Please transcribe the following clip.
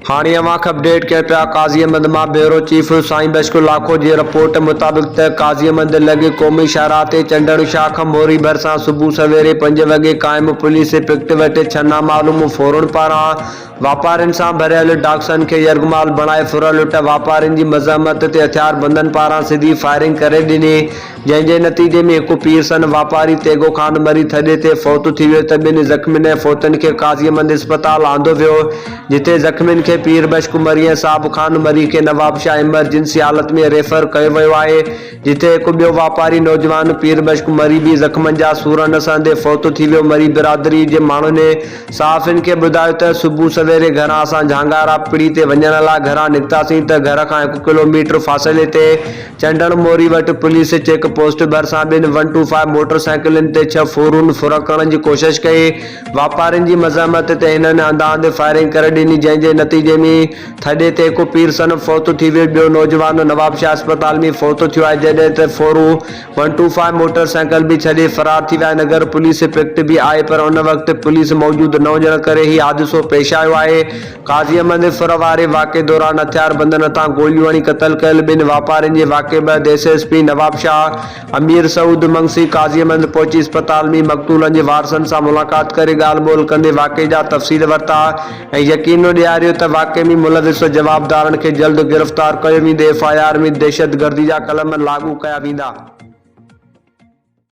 हाणे अवांखे अपडेट कयो पिया काज़ी अहमद मां ब्यूरो चीफ साईं बशकुर लाखो जी रिपोर्ट मुताबिक़ त काज़ी अहमद लॻे क़ौमी शाहराह ते चंडण शाह खां मोरी भरिसां सुबुह सवेरे 5 वॻे क़ाइमु पुलिस पिकट वटि 6 नामालूम फोरन पारां वापारियुनि सां भरियल डाक्सनि खे यरगमाल बणाए फुरल लुट वापारियुनि जी मज़ामत ते हथियारबंदनि पारां सिधी फायरिंग करे ॾिनी, जंहिंजे नतीजे में हिकु पीरसन वापारी तेगो खान मरी थॾे ते फ़ौत थी वियो त ॿिनि ज़ख़्मियुनि ऐं फ़ौतनि खे काज़ी अहमद इस्पताल आंदो वियो, जिथे ज़ख़्मियुनि खे पीर बशक मरी ऐं साहब खान मरी खे नवाबशाह इमरजेंसी हालत में रेफर कयो वियो आहे, जिथे हिकु ॿियो वापारी नौजवान पीर बशक मरी भी ज़ख़्मनि जा सूर नसंदे फ़ौत थी वियो। मरी बिरादरी जे माण्हुनि सहाफ़ियुनि खे ॿुधायो त सुबुह सवेरे घरां असां झांगारा पिड़ी ते वञण लाइ घरां निकितासीं त घर खां 1 किलोमीटर फ़ासिले ते चंडण मोरी वटि पुलिस चेक पोस्ट भरिसां ॿिनि 125 मोटरसाइकिलुनि ते 6 फोरून फुरकण जी कोशिश कई। वापारियुनि जी मज़ामत ते हिननि अंधाधुंध फायरिंग करे ॾिनी, जंहिंजे नतीजे में थॾे ते हिकु पीरसन फ़ौत थी वियो। ॿियो नौजवान नवाबशाह अस्पताल में फ़ौत थियो आहे, जॾहिं त फोरू 125 मोटरसाइकिल भी छॾे फरार थी विया। नगर पुलिस पिकट भी आहे, पर उन वक़्तु पुलिस मौजूद न हुजण करे ही हादिसो पेश आयो आहे। काज़ी अहमद फुर वारे वाक़े दौरान हथियारबंदनि हथां गोलियूं हणी क़तल कयल ॿिनि वापारियुनि जे वाक़े बैदि एसएसपी नवाबशाह अमीर सऊद मंगसी काज़ी अहमद पहुची अस्पताल में मक़तूलनि जे वारसनि सां मुलाक़ात करे ॻाल्हि ॿोल कंदे वाक़े जा तफ़सील वरिता ऐं यकीनो ॾियारियो त वाक़े में मुलविस जवाबदारनि खे जल्द गिरफ़्तार कयो वेंदो। FIR में दहशतगर्दी जा कलम लागू कया वेंदा।